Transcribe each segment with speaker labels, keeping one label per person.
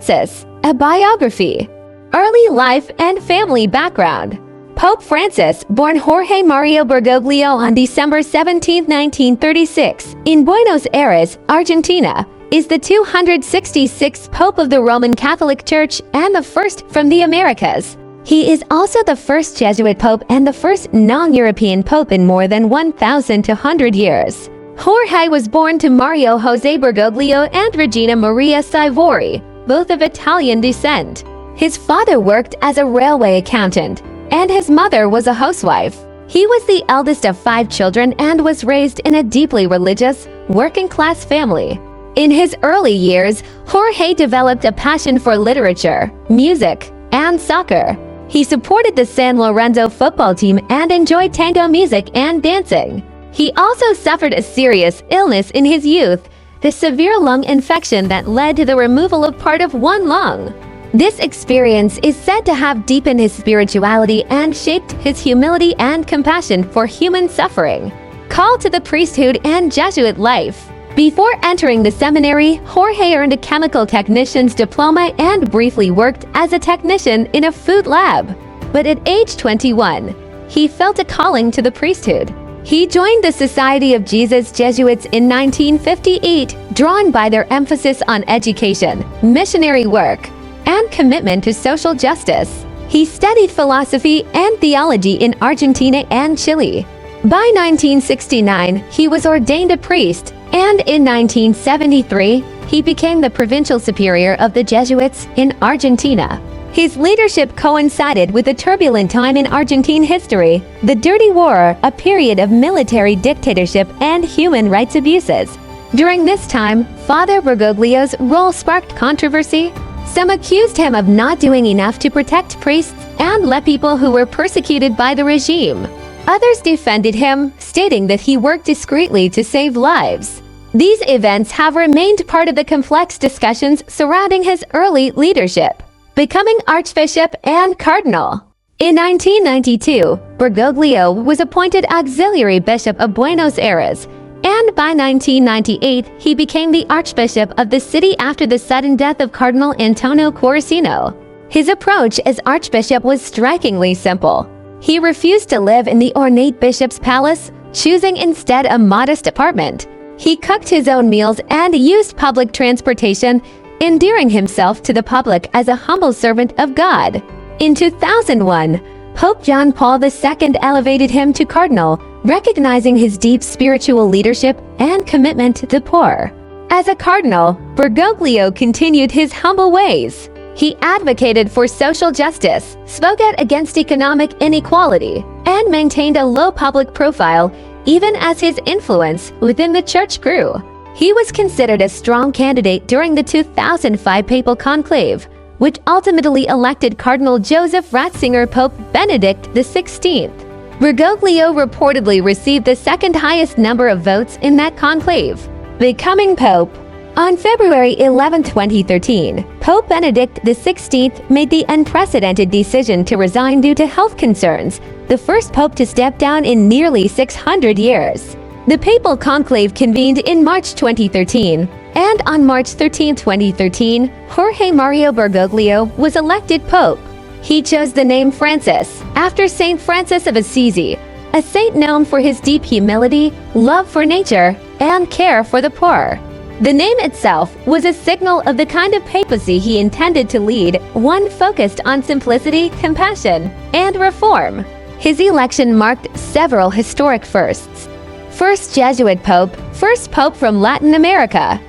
Speaker 1: Francis, a biography. Early life and family background. Pope Francis, born Jorge Mario Bergoglio on December 17, 1936, in Buenos Aires, Argentina, is the 266th Pope of the Roman Catholic Church and the first from the Americas. He is also the first Jesuit Pope and the first non-European Pope in more than 1,200 years. Jorge was born to Mario Jose Bergoglio and Regina Maria Sivori, both of Italian descent. His father worked as a railway accountant, and his mother was a housewife. He was the eldest of 5 children and was raised in a deeply religious, working-class family. In his early years, Jorge developed a passion for literature, music, and soccer. He supported the San Lorenzo football team and enjoyed tango music and dancing. He also suffered a serious illness in his youth, the severe lung infection that led to the removal of part of one lung. This experience is said to have deepened his spirituality and shaped his humility and compassion for human suffering. Called to the priesthood and Jesuit life. Before entering the seminary, Jorge earned a chemical technician's diploma and briefly worked as a technician in a food lab. But at age 21, he felt a calling to the priesthood. He joined the Society of Jesus Jesuits in 1958, drawn by their emphasis on education, missionary work, and commitment to social justice. He studied philosophy and theology in Argentina and Chile. By 1969, he was ordained a priest, and in 1973, he became the provincial superior of the Jesuits in Argentina. His leadership coincided with a turbulent time in Argentine history, the Dirty War, a period of military dictatorship and human rights abuses. During this time, Father Bergoglio's role sparked controversy. Some accused him of not doing enough to protect priests and lay people who were persecuted by the regime. Others defended him, stating that he worked discreetly to save lives. These events have remained part of the complex discussions surrounding his early leadership. Becoming Archbishop and Cardinal. In 1992, Bergoglio was appointed Auxiliary Bishop of Buenos Aires, and by 1998, he became the Archbishop of the city after the sudden death of Cardinal Antonio Corsino. His approach as Archbishop was strikingly simple. He refused to live in the ornate bishop's palace, choosing instead a modest apartment. He cooked his own meals and used public transportation, endearing himself to the public as a humble servant of God. In 2001, Pope John Paul II elevated him to Cardinal, recognizing his deep spiritual leadership and commitment to the poor. As a Cardinal, Bergoglio continued his humble ways. He advocated for social justice, spoke out against economic inequality, and maintained a low public profile even as his influence within the church grew. He was considered a strong candidate during the 2005 papal conclave, which ultimately elected Cardinal Joseph Ratzinger Pope Benedict XVI. Bergoglio reportedly received the second highest number of votes in that conclave, becoming Pope. On February 11, 2013, Pope Benedict XVI made the unprecedented decision to resign due to health concerns, the first pope to step down in nearly 600 years. The papal conclave convened in March 2013, and on March 13, 2013, Jorge Mario Bergoglio was elected Pope. He chose the name Francis, after Saint Francis of Assisi, a saint known for his deep humility, love for nature, and care for the poor. The name itself was a signal of the kind of papacy he intended to lead, one focused on simplicity, compassion, and reform. His election marked several historic firsts. First Jesuit Pope, first Pope from Latin America,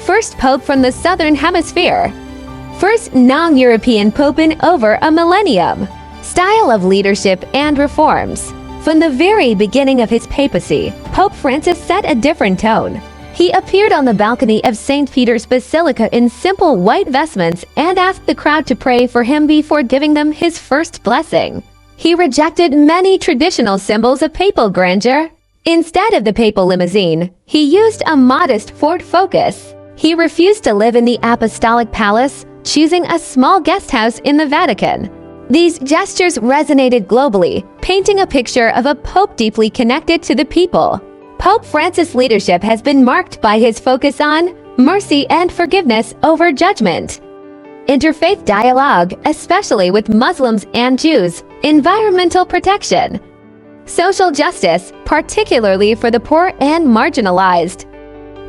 Speaker 1: first Pope from the Southern Hemisphere, first non-European Pope in over a millennium. Style of leadership and reforms. From the very beginning of his papacy, Pope Francis set a different tone. He appeared on the balcony of St. Peter's Basilica in simple white vestments and asked the crowd to pray for him before giving them his first blessing. He rejected many traditional symbols of papal grandeur. Instead of the papal limousine, he used a modest Ford Focus. He refused to live in the Apostolic Palace, choosing a small guest house in the Vatican. These gestures resonated globally, painting a picture of a pope deeply connected to the people. Pope Francis' leadership has been marked by his focus on mercy and forgiveness over judgment. interfaith dialogue, especially with Muslims and Jews, environmental protection, social justice, particularly for the poor and marginalized,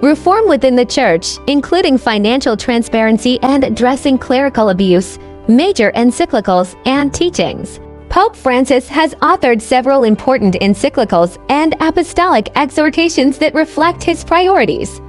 Speaker 1: reform within the Church, including financial transparency and addressing clerical abuse, major encyclicals and teachings. Pope Francis has authored several important encyclicals and apostolic exhortations that reflect his priorities.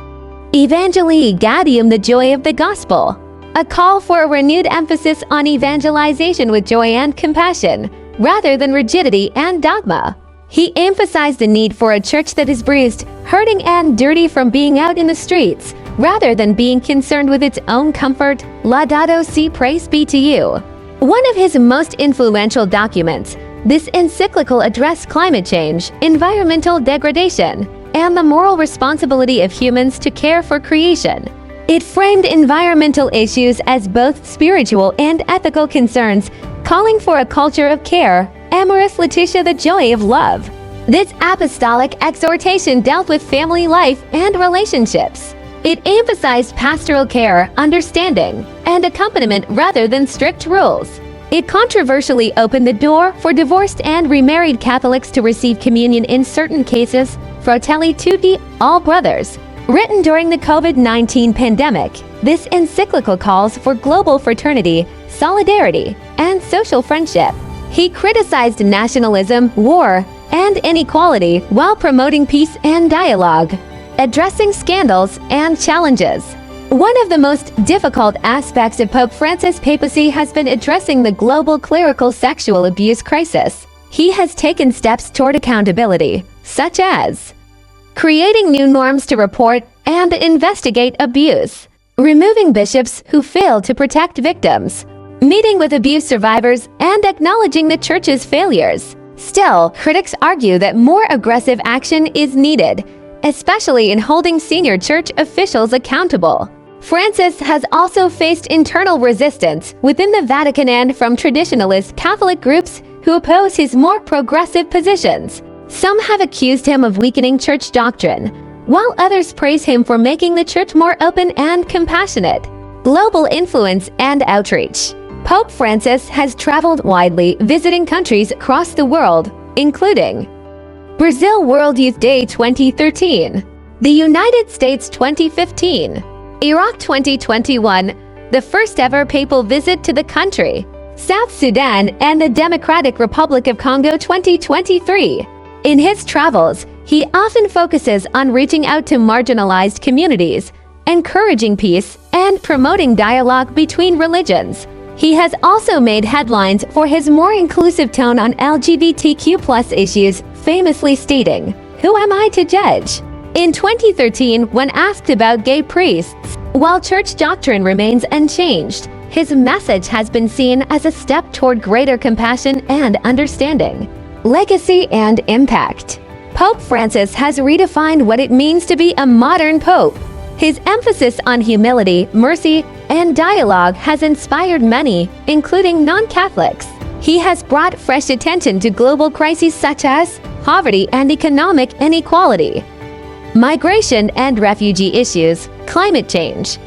Speaker 1: Evangelii Gaudium, the joy of the gospel, a call for a renewed emphasis on evangelization with joy and compassion, rather than rigidity and dogma. He emphasized the need for a church that is bruised, hurting and dirty from being out in the streets, rather than being concerned with its own comfort. Laudato Si, praise be to you. One of his most influential documents, this encyclical addressed climate change, environmental degradation, and the moral responsibility of humans to care for creation. It framed environmental issues as both spiritual and ethical concerns, calling for a culture of care. Amoris Laetitia, the joy of love. This apostolic exhortation dealt with family life and relationships. It emphasized pastoral care, understanding, and accompaniment rather than strict rules. It controversially opened the door for divorced and remarried Catholics to receive communion in certain cases. Fratelli Tutti, all brothers. Written during the COVID-19 pandemic, this encyclical calls for global fraternity, solidarity, and social friendship. He criticized nationalism, war, and inequality while promoting peace and dialogue, addressing scandals and challenges. One of the most difficult aspects of Pope Francis' papacy has been addressing the global clerical sexual abuse crisis. He has taken steps toward accountability, such as creating new norms to report and investigate abuse, removing bishops who fail to protect victims, meeting with abuse survivors, and acknowledging the Church's failures. Still, critics argue that more aggressive action is needed, especially in holding senior Church officials accountable. Francis has also faced internal resistance within the Vatican and from traditionalist Catholic groups who oppose his more progressive positions. Some have accused him of weakening Church doctrine, while others praise him for making the Church more open and compassionate. Global influence and outreach. Pope Francis has traveled widely, visiting countries across the world, including Brazil World Youth Day 2013, the United States 2015, Iraq 2021, the first ever papal visit to the country, South Sudan and the Democratic Republic of Congo 2023. In his travels, he often focuses on reaching out to marginalized communities, encouraging peace, and promoting dialogue between religions. He has also made headlines for his more inclusive tone on LGBTQ+ issues, famously stating, "Who am I to judge?" In 2013, when asked about gay priests, while Church doctrine remains unchanged, his message has been seen as a step toward greater compassion and understanding. Legacy and impact. Pope Francis has redefined what it means to be a modern pope. His emphasis on humility, mercy, and dialogue has inspired many, including non-Catholics. He has brought fresh attention to global crises such as poverty and economic inequality, migration and refugee issues, climate change,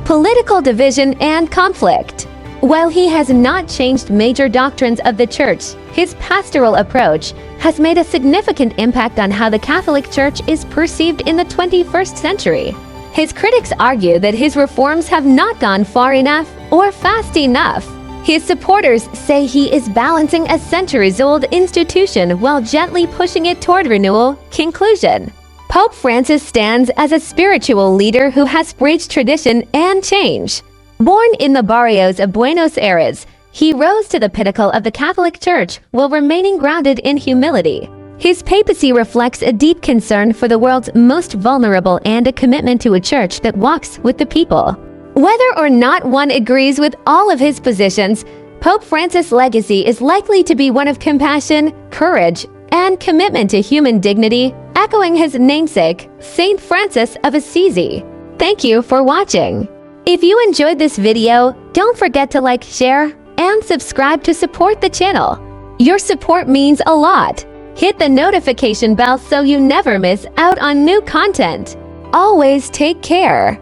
Speaker 1: political division and conflict. While he has not changed major doctrines of the Church, his pastoral approach has made a significant impact on how the Catholic Church is perceived in the 21st century. His critics argue that his reforms have not gone far enough or fast enough. His supporters say he is balancing a centuries-old institution while gently pushing it toward renewal. Conclusion. Pope Francis stands as a spiritual leader who has bridged tradition and change. Born in the barrios of Buenos Aires, he rose to the pinnacle of the Catholic Church while remaining grounded in humility. His papacy reflects a deep concern for the world's most vulnerable and a commitment to a church that walks with the people. Whether or not one agrees with all of his positions, Pope Francis' legacy is likely to be one of compassion, courage, and commitment to human dignity, echoing his namesake, Saint Francis of Assisi. Thank you for watching. If you enjoyed this video, don't forget to like, share, and subscribe to support the channel. Your support means a lot. Hit the notification bell so you never miss out on new content. Always take care.